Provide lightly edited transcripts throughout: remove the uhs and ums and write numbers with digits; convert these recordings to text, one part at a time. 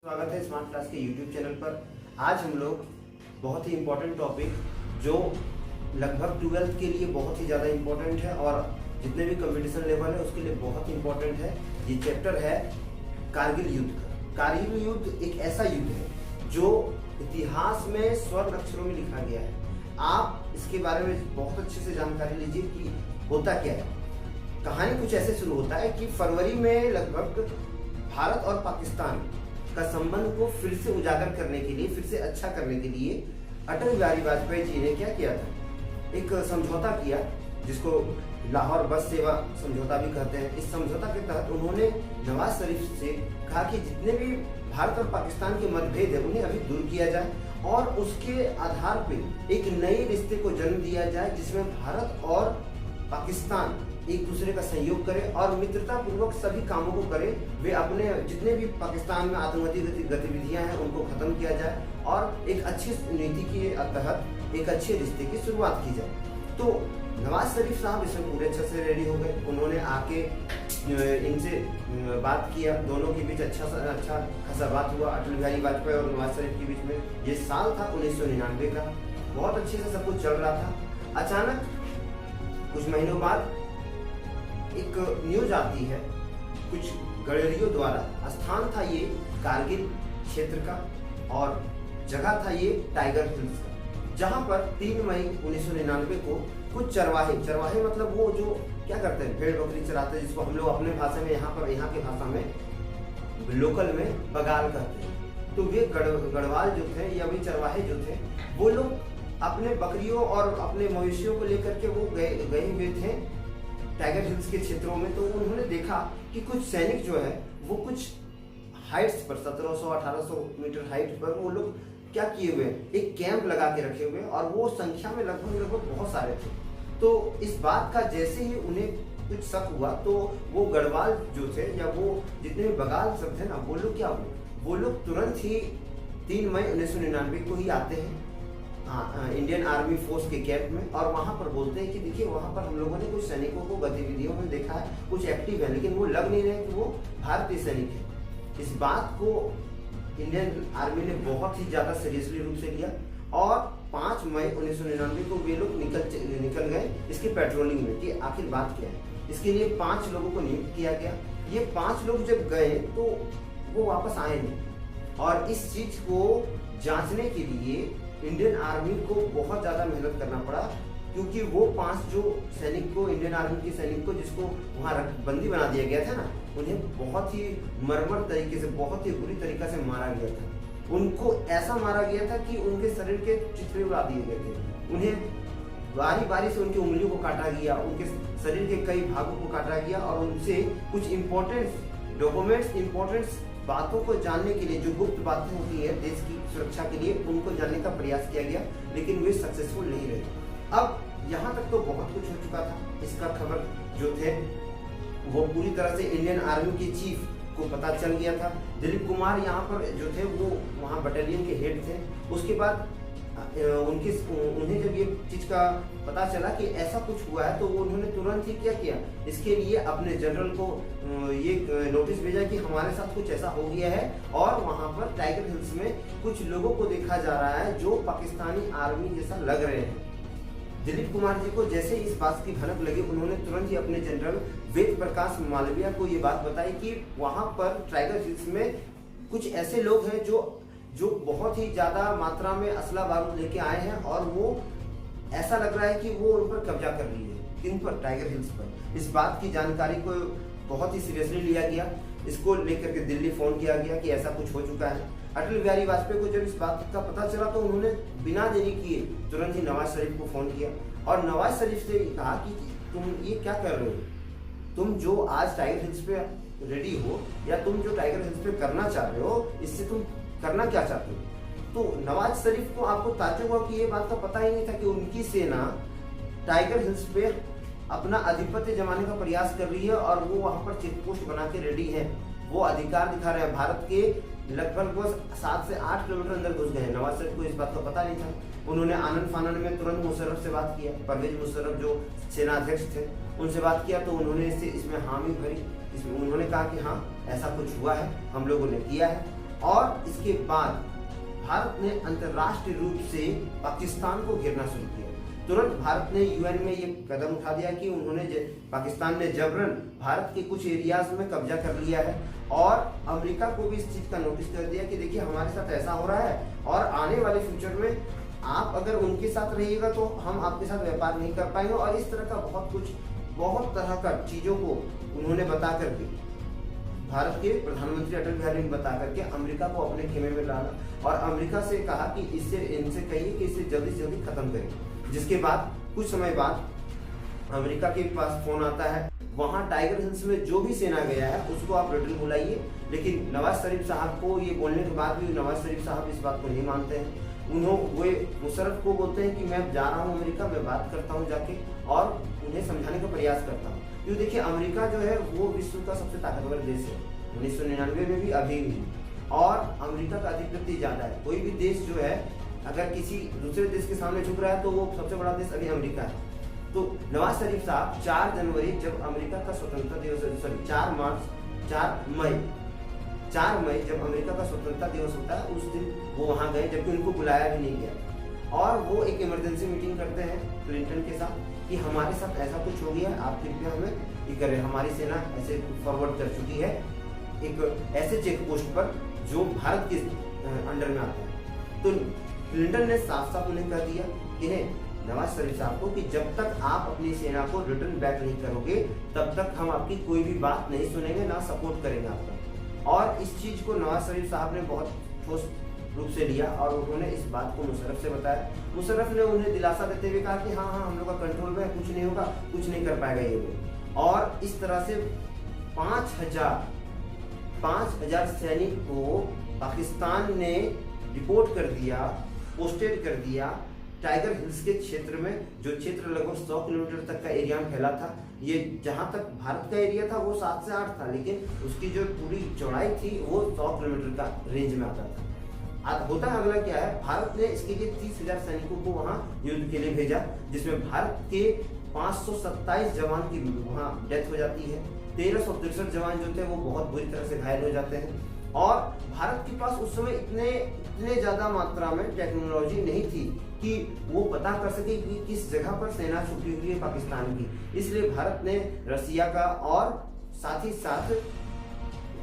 स्वागत है smart class के यूट्यूब चैनल पर। आज हम लोग बहुत ही इम्पोर्टेंट टॉपिक जो लगभग 12th के लिए बहुत ही ज़्यादा इम्पोर्टेंट है और जितने भी कंपटीशन लेवल है उसके लिए बहुत इम्पोर्टेंट है। ये चैप्टर है कारगिल युद्ध का। कारगिल युद्ध एक ऐसा युद्ध है जो इतिहास में स्वर्ण अक्षरों में लिखा गया है। आप इसके बारे में बहुत अच्छे से जानकारी लीजिए कि होता क्या है। कहानी कुछ ऐसे शुरू होता है कि फरवरी में लगभग भारत और पाकिस्तान का संबंध को फिर से उजागर करने के लिए, फिर से अच्छा करने के लिए अटल बिहारी वाजपेयी जी ने क्या किया था, एक समझौता किया जिसको लाहौर बस सेवा समझौता भी कहते हैं। इस समझौता के तहत उन्होंने नवाज शरीफ से कहा कि जितने भी भारत और पाकिस्तान के मतभेद है उन्हें अभी दूर किया जाए और उसके आधार पर एक नए रिश्ते को जन्म दिया जाए जिसमें भारत और पाकिस्तान एक दूसरे का सहयोग करे और मित्रता पूर्वक सभी कामों को करे। वे अपने जितने भी पाकिस्तान में आतंकवादी गतिविधियां हैं उनको खत्म किया जाए और एक अच्छी नीति के तहत एक अच्छे रिश्ते की शुरुआत की जाए। तो नवाज शरीफ साहब इसमें पूरे अच्छे से रेडी हो गए। उन्होंने आके इनसे बात किया, दोनों के बीच अच्छा खासा बात हुआ। अटल बिहारी वाजपेयी और नवाज शरीफ के बीच में ये साल था 1999 का। बहुत अच्छे से सब कुछ चल रहा था। अचानक कुछ महीनों बाद एक न्यूज आती है, कुछ गडरियों द्वारा। स्थान था ये कारगिल क्षेत्र का और जगह था ये टाइगर हिल्स का, जहां पर 3 मई 1999 को कुछ चरवाहे मतलब वो जो क्या करते हैं, भेड़ बकरी चराते हैं, जिसको हम लोग अपने भाषा में यहाँ के भाषा में लोकल में बगाल कहते हैं। तो वे गढ़वाल जो थे या वे चरवाहे जो थे वो लोग अपने बकरियों और अपने मवेशियों को लेकर के वो गए हुए थे टाइगर हिल्स के क्षेत्रों में। तो उन्होंने देखा कि कुछ सैनिक जो है वो कुछ हाइट्स पर 1700-1800 मीटर हाइट पर वो लोग क्या किए हुए, एक कैंप लगा के रखे हुए और वो संख्या में लगभग बहुत सारे थे। तो इस बात का जैसे ही उन्हें कुछ शक हुआ तो वो गढ़वाल जो थे या वो जितने भी बगाल सब थे ना, वो लोग क्या हुए, वो लोग तुरंत ही 3 मई 1999 को ही आते हैं इंडियन आर्मी फोर्स के कैंप में और वहां पर बोलते हैं कि देखिए वहां पर हम लोगों ने कुछ सैनिकों को गतिविधियों में देखा है, कुछ एक्टिव है, लेकिन वो लग नहीं रहे कि वो भारतीय सैनिक है। इस बात को इंडियन आर्मी ने बहुत ही ज्यादा सीरियसली रूप से लिया और 5 मई 1999 को वे लोग निकल गए इसके पेट्रोलिंग में कि आखिर बात क्या है। इसके लिए 5 लोगों को नियुक्त किया गया। ये 5 लोग जब गए तो वो वापस आए नहीं और इस चीज को जांचने के लिए इंडियन आर्मी को बहुत ज्यादा मेहनत करना पड़ा, क्योंकि वो 5 जो सैनिक को, इंडियन आर्मी के सैनिक को जिसको वहां बंदी बना दिया गया था ना, उन्हें बहुत ही मर्मर तरीके से, बहुत ही बुरी तरीके से मारा गया था। उनको ऐसा मारा गया था कि उनके शरीर के चिथड़े उड़ा दिए गए थे। उन्हें बारी बारी से उनकी उंगलियों को काटा गया, उनके शरीर के कई भागों को काटा गया और उनसे कुछ इंपॉर्टेंट डॉक्यूमेंट्स, इंपॉर्टेंट बातों को जानने के लिए, जो गुप्त बातें होती है देश की सुरक्षा के लिए, उनको जानने का प्रयास किया गया, लेकिन वे सक्सेसफुल नहीं रहे। अब यहाँ तक तो बहुत कुछ हो चुका था। इसका खबर जो थे वो पूरी तरह से इंडियन आर्मी के चीफ को पता चल गया था। दिलीप कुमार यहाँ पर जो थे वो वहाँ बटालियन के हेड थे। उसके बाद उन्हें जब ये चीज का पता चला कि ऐसा कुछ हुआ है तो उन्होंने तुरंत ही क्या किया, इसके लिए अपने जनरल को ये नोटिस भेजा कि हमारे साथ कुछ ऐसा हो गया है और वहां पर टाइगर हिल्स में कुछ लोगों को देखा जा रहा है जो पाकिस्तानी आर्मी जैसा लग रहे हैं। दिलीप कुमार जी को जैसे इस बात की भनक लगी, उन्होंने तुरंत ही अपने जनरल वेद प्रकाश मालविया को ये बात बताई कि वहां पर टाइगर हिल्स में कुछ ऐसे लोग हैं जो बहुत ही ज्यादा मात्रा में असला बारूद लेके आए हैं और वो ऐसा लग रहा है कि वो उन पर कब्जा कर लिए है। किन पर? टाइगर हिल्स पर। इस बात की जानकारी को बहुत ही सीरियसली लिया गया। इसको लेकर के दिल्ली फोन किया गया कि ऐसा कुछ हो चुका है। अटल बिहारी वाजपेयी को जब इस बात का पता चला तो उन्होंने बिना देरी किए तुरंत ही नवाज शरीफ को फोन किया और नवाज शरीफ से कहा कि तुम ये क्या कर रहे हो, तुम जो आज टाइगर हिल्स पे रेडी हो या तुम जो टाइगर हिल्स पे करना चाह रहे हो, इससे तुम करना क्या चाहते हो। तो नवाज शरीफ को आपको ताज्जुब हुआ कि ये बात का पता ही नहीं था कि उनकी सेना टाइगर हिल्स पे अपना आधिपत्य जमाने का प्रयास कर रही है और वो वहां पर चेक पोस्ट बना के रेडी है, वो अधिकार दिखा रहे हैं। भारत के लगभग वो 7 से 8 किलोमीटर अंदर घुस गए। नवाज शरीफ को इस बात का पता नहीं था। उन्होंने आनंद फानन में तुरंत मुशर्रफ से बात किया, परवेज मुशर्रफ जो सेनाध्यक्ष थे उनसे बात किया तो उन्होंने इसमें हामी भरी। इसमें उन्होंने कहा कि हाँ ऐसा कुछ हुआ है, हम लोगों ने किया है और इसके बाद भारत ने अंतर्राष्ट्रीय रूप से पाकिस्तान को घेरना शुरू किया। तुरंत भारत ने यूएन में ये कदम उठा दिया कि उन्होंने पाकिस्तान ने जबरन भारत के कुछ एरियाज में कब्जा कर लिया है, और अमेरिका को भी इस चीज का नोटिस कर दिया कि देखिए हमारे साथ ऐसा हो रहा है, और आने वाले फ्यूचर में आप अगर उनके साथ रहिएगा तो हम आपके साथ व्यापार नहीं कर पाएंगे। और इस तरह का बहुत तरह का चीजों को उन्होंने बता करके, भारत के प्रधानमंत्री अटल बिहारी ने बता करके अमेरिका को अपने खेमे में डाला, और अमेरिका से कहा कि इनसे कहिए कि इसे जल्दी से जल्दी खत्म करें। जिसके बाद कुछ समय बाद अमेरिका के पास फोन आता है, वहां टाइगर हिल्स में जो भी सेना गया है उसको आप रिटर्न बुलाइए। लेकिन नवाज शरीफ साहब को ये बोलने के बाद भी नवाज शरीफ साहब इस बात को नहीं मानते हैं। वे मुशर्रफ को बोलते हैं कि मैं जा रहा हूँ अमेरिका, मैं बात करता हूँ जाके और उन्हें समझाने का प्रयास करता हूँ। क्योंकि देखिए अमेरिका जो है वो विश्व का सबसे ताकतवर देश है, 1999 में भी अभी भी, और अमेरिका का अधिपति ज्यादा है। कोई भी देश जो है अगर किसी दूसरे देश के सामने झुक रहा है तो वो सबसे बड़ा देश अभी अमेरिका है। तो नवाज शरीफ साहब 4 जनवरी जब अमेरिका का स्वतंत्रता दिवस, सॉरी 4 मई जब अमेरिका का स्वतंत्रता दिवस होता है उस दिन वो वहां गए, जबकि उनको बुलाया भी नहीं गया। और वो एक इमरजेंसी मीटिंग करते हैं क्लिंटन के साथ कि हमारे साथ ऐसा कुछ हो गया है, आप कृपया हमें ये करें। हमारी सेना ऐसे फॉरवर्ड कर चुकी है एक ऐसे चेक पोस्ट पर जो भारत के अंडर में आता है। तो क्लिंटन ने साफ साफ उन्हें कह दिया इन्हें, नवाज शरीफ साहब को, कि जब तक आप अपनी सेना को रिटर्न बैक नहीं करोगे तब तक हम आपकी कोई भी बात नहीं सुनेंगे, ना सपोर्ट करेंगे आपका। और इस चीज को नवाज शरीफ साहब ने बहुत ठोस रूप से लिया और उन्होंने इस बात को मुशर्रफ से बताया। मुशर्रफ ने उन्हें दिलासा देते हुए कहा कि हाँ हम लोग का कंट्रोल में है, कुछ नहीं होगा, कुछ नहीं कर पाएगा ये लोग। और इस तरह से 5000 सैनिक को पाकिस्तान ने रिपोर्ट कर दिया, पोस्टेड कर दिया टाइगर हिल्स के क्षेत्र में, जो क्षेत्र लगभग 100 किलोमीटर तक का एरिया में फैला था। ये जहां तक भारत का एरिया था वो 7 से 8 था, लेकिन उसकी जो पूरी चौड़ाई थी वो 100 किलोमीटर का रेंज में आता था। होता अगला क्या है, भारत ने इसके लिए 30,000 सैनिकों को वहां युद्ध के लिए भेजा, जिसमें भारत के 527 जवान की वहां डेथ हो जाती है। 1363 जवान जो थे वो बहुत बुरी तरह से घायल हो जाते हैं। और भारत के पास उस समय इतने ज्यादा मात्रा में टेक्नोलॉजी नहीं थी कि वो पता कर सके कि किस जगह पर सेना छुपी हुई है पाकिस्तान की। इसलिए भारत ने रसिया का और साथ ही साथ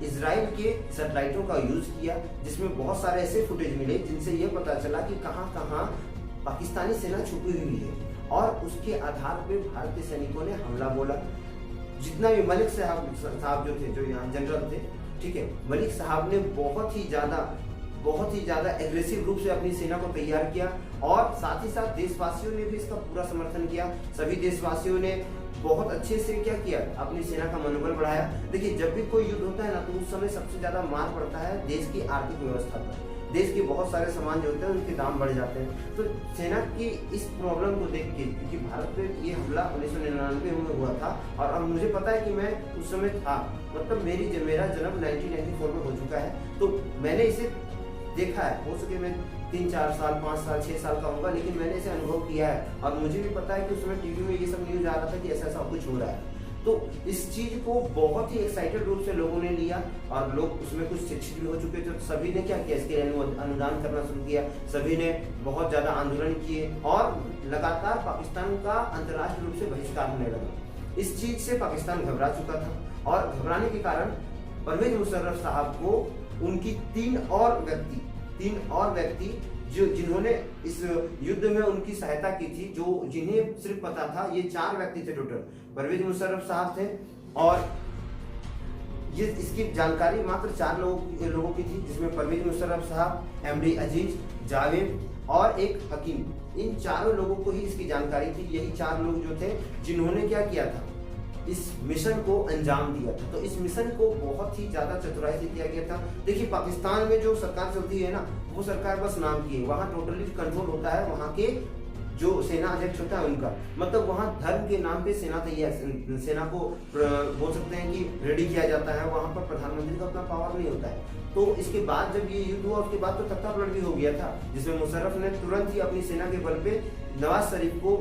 इजराइल के सैटेलाइटों का यूज किया, जिसमें बहुत सारे ऐसे फुटेज मिले जिनसे ये पता चला कि कहां कहां पाकिस्तानी सेना छुपी हुई है। और उसके आधार पे भारतीय सैनिकों ने हमला बोला। जितना भी मलिक साहब जो थे, जो यहाँ जनरल थे, ठीक है, मलिक साहब ने बहुत ही ज्यादा एग्रेसिव रूप से अपनी सेना को तैयार किया, और साथ ही साथ देशवासियों ने भी इसका पूरा समर्थन किया। सभी देशवासियों ने बहुत अच्छे से क्या किया, अपनी सेना का मनोबल बढ़ाया। देखिए जब भी कोई युद्ध होता है ना, तो उस समय सबसे ज्यादा मार पड़ता है देश की आर्थिक व्यवस्था पर। देश के बहुत सारे सामान जो होते हैं उनके दाम बढ़ जाते हैं। तो सेना की इस प्रॉब्लम को देख के, क्योंकि भारत पे ये हमला 1999 में हुआ था, और अब मुझे पता है कि मैं उस समय था, मतलब मेरा जन्म 1994 में हो चुका है, तो मैंने इसे देखा है। हो सके मैं 3-4 साल, 5 साल, 6 साल का होगा, लेकिन मैंने इसे अनुभव किया है। और मुझे भी पता है कि उस समय टीवी में ये सब न्यूज आ रहा था कि ऐसा कुछ हो रहा है। तो इस चीज को बहुत ही एक्साइटेड रूप से लोगों ने लिया, और लोग उसमें कुछ शिक्षित भी हो चुके थे। तो सभी ने क्या किया, इसके अनुदान करना शुरू किया। सभी ने बहुत ज्यादा आंदोलन किए, और लगातार पाकिस्तान का अंतर्राष्ट्रीय रूप से बहिष्कार होने लगा। इस चीज से पाकिस्तान घबरा चुका था, और घबराने के कारण परवेज मुशर्रफ साहब को उनकी 3 और व्यक्ति जिन्होंने इस युद्ध में उनकी सहायता की थी, जिन्हें सिर्फ पता था, ये 4 व्यक्ति थे टोटल। परवेज मुशर्रफ साहब थे, और ये इसकी जानकारी मात्र 4 लोगों की थी, जिसमें परवेज मुशर्रफ साहब, MD अजीज, जावेद और एक हकीम। इन 4 लोगों को ही इसकी जानकारी थी। यही 4 लोग जो थे जिन्होंने क्या किया था, इस मिशन को अंजाम दिया था। तो इस मिशन को बहुत ही ज्यादा चतुराई से किया गया था। देखिए पाकिस्तान में जो सरकार चलती है ना, वो सरकार बस नाम की है। वहाँ टोटली कंट्रोल होता है वहाँ के जो सेना अध्यक्ष होता है उनका, मतलब वहाँ धर्म के नाम पे सेना को बोल सकते हैं कि रेडी किया जाता है। वहाँ पर प्रधानमंत्री का अपना पावर नहीं होता है। तो इसके बाद जब ये युद्ध हुआ, उसके बाद तो तख्ता पलट भी हो गया था, जिसमें मुशर्रफ ने तुरंत ही अपनी सेना के बल पे नवाज शरीफ को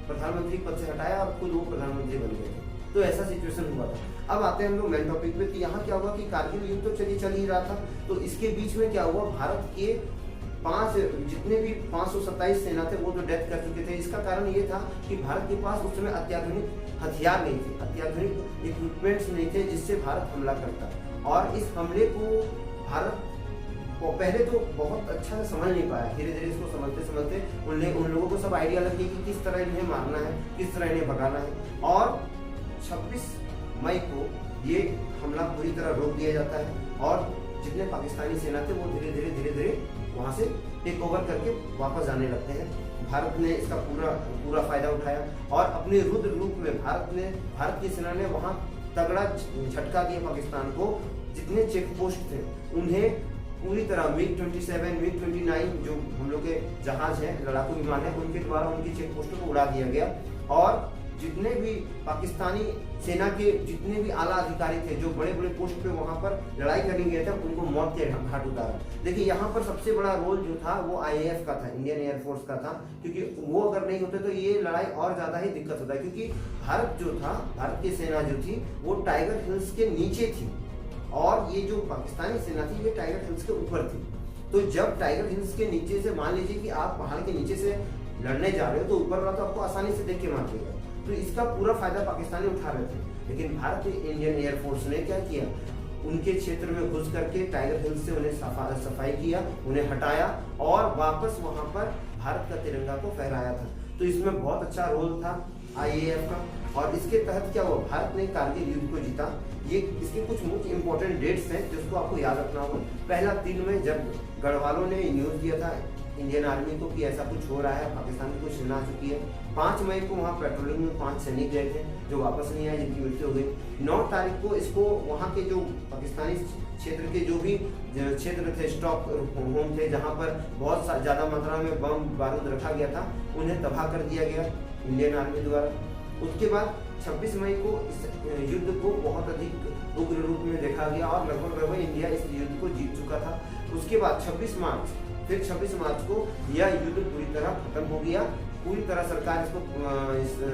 प्रधानमंत्री पद से हटाया और खुद वो प्रधानमंत्री बन गए थे। तो ऐसा सिचुएशन हुआ था। अब आते हैं हम लोग मेन टॉपिक पे कि यहाँ क्या हुआ कि कारगिल युद्ध तो चल ही रहा था, तो इसके बीच में क्या हुआ, भारत के जितने भी 527 सेना थे वो तो डेथ कर चुके थे। इसका कारण ये था कि भारत के पास उस समय अत्याधुनिक हथियार नहीं थे, अत्याधुनिक इक्विपमेंट्स नहीं थे जिससे भारत हमला करता। और इस हमले को भारत पहले तो बहुत अच्छा से समझ नहीं पाया, धीरे धीरे इसको समझते समझते उन लोगों को सब आइडिया लग गया कि किस तरह इन्हें मारना है, किस तरह इन्हें भगाना है। और 26 मई को ये हमला पूरी तरह रोक दिया जाता है और जितने पाकिस्तानी सेना थे वो धीरे धीरे वहाँ से टेक ओवर करके वापस जाने लगते हैं। भारत ने इसका पूरा फायदा उठाया और अपने रुद्र रूप में भारत की सेना ने वहाँ तगड़ा झटका दिया पाकिस्तान को। जितने चेक पोस्ट थे उन्हें पूरी तरह MiG-27, MiG-29 जो हम लोग के जहाज हैं, लड़ाकू विमान है, उनके द्वारा उनकी चेक पोस्टों को उड़ा दिया गया। और जितने भी पाकिस्तानी सेना के जितने भी आला अधिकारी थे जो बड़े बड़े पोस्ट पे वहां पर लड़ाई करने गए थे, उनको मौत के घाट उतारा। देखिए यहाँ पर सबसे बड़ा रोल जो था वो IAF का था, इंडियन एयरफोर्स का था, क्योंकि वो अगर नहीं होते तो ये लड़ाई और ज्यादा ही दिक्कत होता है। क्योंकि भारत की सेना जो थी वो टाइगर हिल्स के नीचे थी और ये जो पाकिस्तानी सेना थी ये टाइगर हिल्स के ऊपर थी। तो जब टाइगर हिल्स के नीचे से मान लीजिए कि आप पहाड़ के नीचे से लड़ने जा रहे हो तो ऊपर वाला तो आपको आसानी से देख के मार देगा, तो इसका पूरा फायदा पाकिस्तानी उठा रहे थे। लेकिन भारतीय इंडियन एयरफोर्स ने क्या किया, उनके क्षेत्र में घुस करके टाइगर हिल्स से उन्हें सफाई किया, उन्हें हटाया और वापस वहां पर भारत का तिरंगा को फहराया था। तो इसमें बहुत अच्छा रोल था IAF का। और इसके तहत क्या हुआ, भारत ने कारगिल युद्ध को जीता। ये इसके कुछ मुख्य इंपॉर्टेंट डेट्स हैं जिसको आपको याद रखना होगा। पहला 3 में जब गढ़वालों ने न्यूज दिया था इंडियन आर्मी को कि ऐसा कुछ हो रहा है, पाकिस्तान की कुछ सेना आ चुकी है। 5 मई को वहाँ पेट्रोलिंग में 5 सैनिक गए थे जो वापस नहीं आए, जिनकी मृत्यु हो गई। 9 तारीख को इसको वहाँ के जो पाकिस्तानी क्षेत्र के जो भी क्षेत्र थे, स्टॉक होम थे, जहाँ पर बहुत ज़्यादा मात्रा में बम बारूद रखा गया था, उन्हें तबाह कर दिया गया इंडियन आर्मी द्वारा। उसके बाद 26 मई को इस युद्ध को बहुत अधिक उग्र रूप में देखा गया और लगभग इंडिया इस युद्ध को जीत चुका था। उसके बाद 26 मार्च को यह युद्ध पूरी तरह खत्म हो गया। पूरी तरह सरकार इसको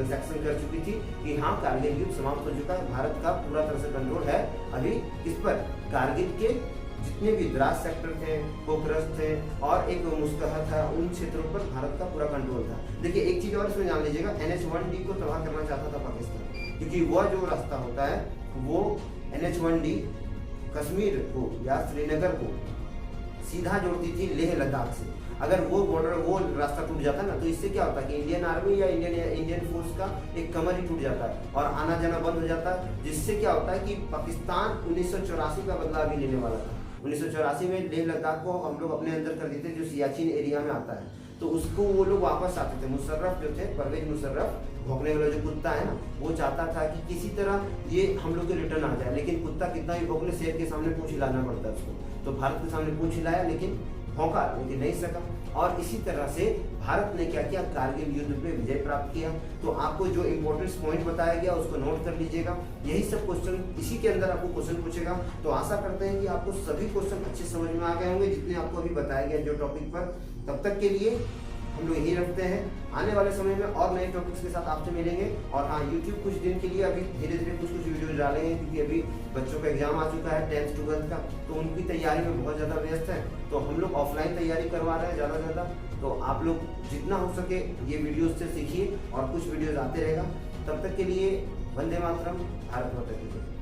सेक्शन कर चुकी थी कि हाँ, कारगिल युद्ध समाप्त हो चुका है, भारत का पूरा तरह से कंट्रोल है अभी इस पर। कारगिल के जितने भी द्रास सेक्टर थे, पोखरस थे और एक मुस्कहा था, उन क्षेत्रों पर भारत का पूरा कंट्रोल था। देखिए एक चीज और इसमें जान लीजिएगा, NH-1D को तबाह करना चाहता था पाकिस्तान, क्योंकि वह जो रास्ता होता है वो NH-1D कश्मीर को या श्रीनगर को सीधा जोड़ती थी लेह लद्दाख से। अगर वो रास्ता टूट जाता है ना, तो इससे क्या होता है कि इंडियन आर्मी या इंडियन फोर्स का एक कमर ही टूट जाता है और आना जाना बंद हो जाता है। जिससे क्या होता है कि पाकिस्तान 1984 का बदला भी लेने वाला था। 1984 में लेह लद्दाख को हम लोग अपने अंदर कर देते, जो सियाचिन एरिया में आता है, तो उसको वो लोग वापस आते थे। मुशर्रफ जो थे, परवेज मुशर्रफ, भौंकने वाला जो कुत्ता है ना, वो चाहता था कि किसी तरह ये हम लोग के रिटर्न आ जाए। लेकिन कुत्ता कितना भी भौंक ले, शेर के सामने पूंछ हिलाना पड़ता है उसको। तो भारत के सामने पूंछ हिलाया लेकिन भौंका, लेकिन नहीं सका। और इसी तरह से भारत ने क्या किया, कारगिल युद्ध पे विजय प्राप्त किया। तो आपको जो इंपॉर्टेंट पॉइंट बताया गया उसको नोट कर लीजिएगा। यही सब क्वेश्चन इसी के अंदर आपको क्वेश्चन पूछेगा। तो आशा करते हैं कि आपको सभी क्वेश्चन अच्छे समझ में आ गए होंगे जितने आपको अभी बताया गया जो टॉपिक पर। तब तक के लिए हम लोग यही रखते हैं, आने वाले समय में और नए टॉपिक्स के साथ आपसे मिलेंगे। और हाँ, YouTube कुछ दिन के लिए अभी धीरे धीरे कुछ वीडियो डालेंगे, क्योंकि अभी बच्चों का एग्जाम आ चुका है 10th 12th का, तो उनकी तैयारी में बहुत ज़्यादा व्यस्त है। तो हम लोग ऑफलाइन तैयारी करवा रहे हैं ज़्यादा से ज़्यादा। तो आप लोग जितना हो सके ये वीडियोज से सीखिए और कुछ वीडियोज आते रहेगा। तब तक के लिए वंदे मातरम, भारत माता की जय।